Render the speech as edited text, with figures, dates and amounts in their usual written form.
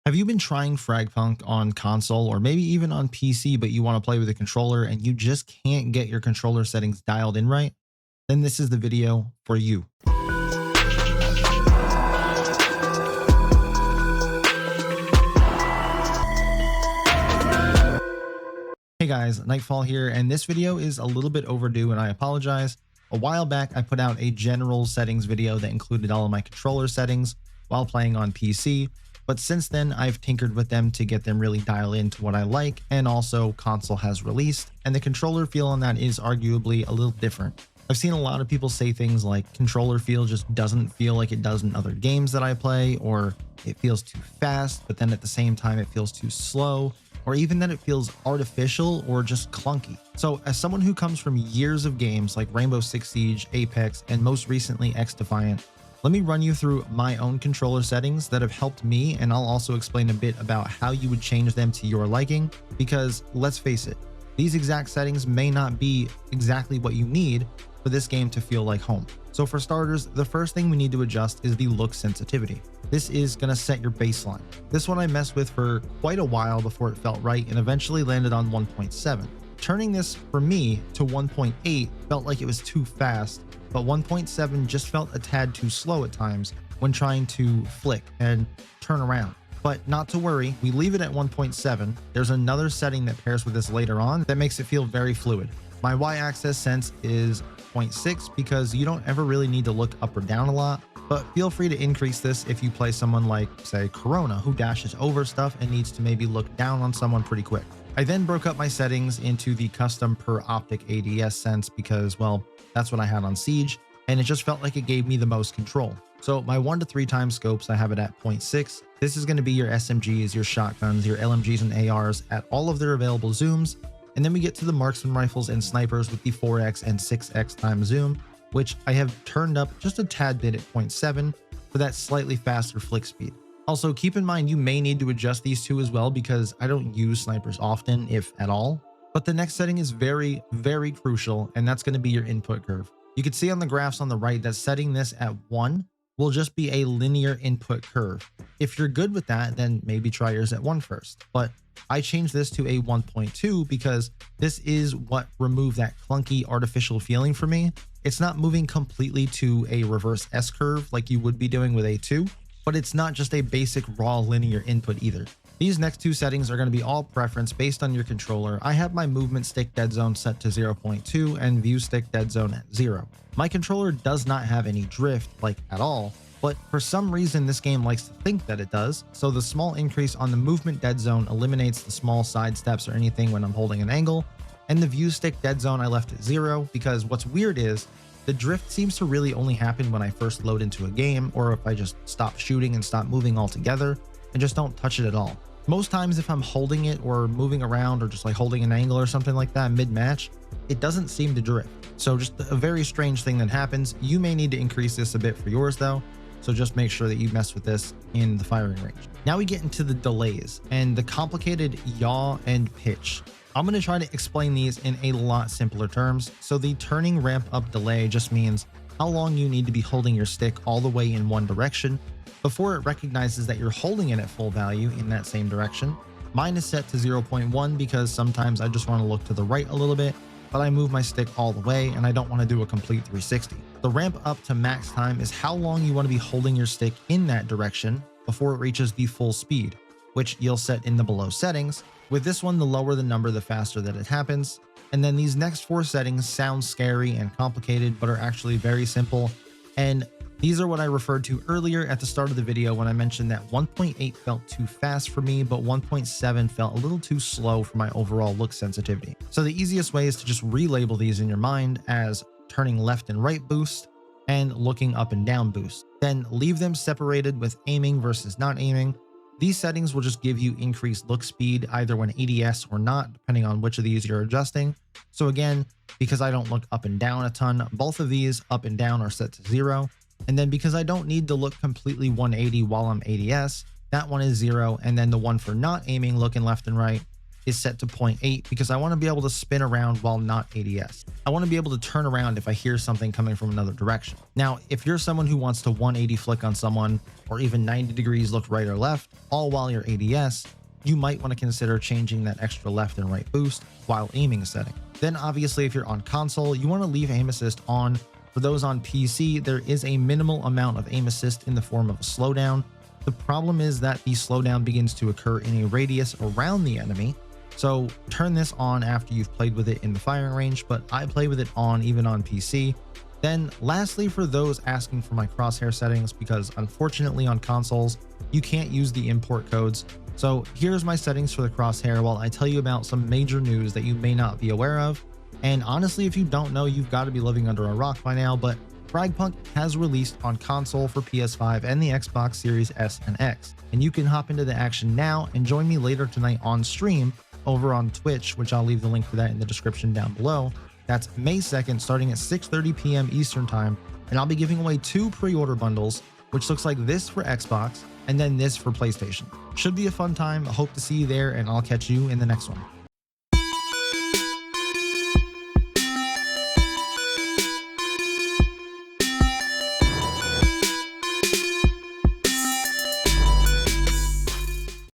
Have you been trying FragPunk on console or maybe even on PC, but you want to play with a controller and you just can't get your controller settings dialed in right? Then this is the video for you. Hey guys, Nightfall here, and this video is a little bit overdue and I apologize. A while back, I put out a general settings video that included all of my controller settings while playing on PC. But since then, I've tinkered with them to get them really dialed into what I like, and also console has released, and the controller feel on that is arguably a little different. I've seen a lot of people say things like controller feel just doesn't feel like it does in other games that I play, or it feels too fast, but then at the same time it feels too slow, or even that it feels artificial or just clunky. So as someone who comes from years of games like Rainbow Six Siege, Apex, and most recently X-Defiant, let me run you through my own controller settings that have helped me, and I'll also explain a bit about how you would change them to your liking, because let's face it, these exact settings may not be exactly what you need for this game to feel like home. So for starters, the first thing we need to adjust is the look sensitivity. This is going to set your baseline. This one I messed with for quite a while before it felt right and eventually landed on 1.7. Turning this for me to 1.8 felt like it was too fast, but 1.7 just felt a tad too slow at times when trying to flick and turn around. But not to worry, we leave it at 1.7. There's another setting that pairs with this later on that makes it feel very fluid. My Y-axis sense is 0.6 because you don't ever really need to look up or down a lot, but feel free to increase this if you play someone like, say, Corona, who dashes over stuff and needs to maybe look down on someone pretty quick. I then broke up my settings into the custom per optic ADS sense because, well, that's what I had on Siege, and it just felt like it gave me the most control. So my 1 to 3 times scopes, I have it at 0.6. This is going to be your SMGs, your shotguns, your LMGs and ARs at all of their available zooms. And then we get to the marksman rifles and snipers with the 4x and 6x time zoom, which I have turned up just a tad bit at 0.7 for that slightly faster flick speed. Also, keep in mind you may need to adjust these two as well because I don't use snipers often, if at all. But the next setting is very, very crucial, and that's going to be your input curve. You can see on the graphs on the right that setting this at 1 will just be a linear input curve. If you're good with that, then maybe try yours at 1 first. But I changed this to a 1.2 because this is what removed that clunky artificial feeling for me. It's not moving completely to a reverse S curve like you would be doing with A2, but it's not just a basic raw linear input either. These next two settings are going to be all preference based on your controller. I have my movement stick dead zone set to 0.2 and view stick dead zone at 0. My controller does not have any drift, like at all, but for some reason this game likes to think that it does, so the small increase on the movement dead zone eliminates the small side steps or anything when I'm holding an angle, and the view stick dead zone I left at 0 because what's weird is the drift seems to really only happen when I first load into a game, or if I just stop shooting and stop moving altogether and just don't touch it at all. Most times if I'm holding it or moving around or just like holding an angle or something like that mid-match, it doesn't seem to drift. So just a very strange thing that happens. You may need to increase this a bit for yours though, so just make sure that you mess with this in the firing range. Now we get into the delays and the complicated yaw and pitch. I'm going to try to explain these in a lot simpler terms. So the turning ramp up delay just means how long you need to be holding your stick all the way in one direction before it recognizes that you're holding it at full value in that same direction. Mine is set to 0.1 because sometimes I just want to look to the right a little bit, but I move my stick all the way and I don't want to do a complete 360. The ramp up to max time is how long you want to be holding your stick in that direction before it reaches the full speed, which you'll set in the below settings. With this one, the lower the number, the faster that it happens. And then these next 4 settings sound scary and complicated, but are actually very simple. And these are what I referred to earlier at the start of the video when I mentioned that 1.8 felt too fast for me, but 1.7 felt a little too slow for my overall look sensitivity. So the easiest way is to just relabel these in your mind as turning left and right boost and looking up and down boost. Then leave them separated with aiming versus not aiming. These settings will just give you increased look speed either when ADS or not, depending on which of these you're adjusting. So again, because I don't look up and down a ton, both of these up and down are set to 0. And then because I don't need to look completely 180 while I'm ADS, that one is 0. And then the one for not aiming, looking left and right, is set to 0.8 because I want to be able to spin around while not ADS. I want to be able to turn around if I hear something coming from another direction. Now, if you're someone who wants to 180 flick on someone or even 90 degrees look right or left, all while you're ADS, you might want to consider changing that extra left and right boost while aiming setting. Then obviously if you're on console, you want to leave aim assist on. For those on PC, there is a minimal amount of aim assist in the form of a slowdown. The problem is that the slowdown begins to occur in a radius around the enemy. So turn this on after you've played with it in the firing range, but I play with it on even on PC. Then lastly, for those asking for my crosshair settings, because unfortunately on consoles, you can't use the import codes. So here's my settings for the crosshair while I tell you about some major news that you may not be aware of. And honestly, if you don't know, you've got to be living under a rock by now, but FragPunk has released on console for PS5 and the Xbox Series S and X. And you can hop into the action now and join me later tonight on stream over on Twitch, which I'll leave the link for that in the description down below. That's May 2nd, starting at 6:30 p.m. Eastern time. And I'll be giving away 2 pre-order bundles, which looks like this for Xbox and then this for PlayStation. Should be a fun time. I hope to see you there, and I'll catch you in the next one.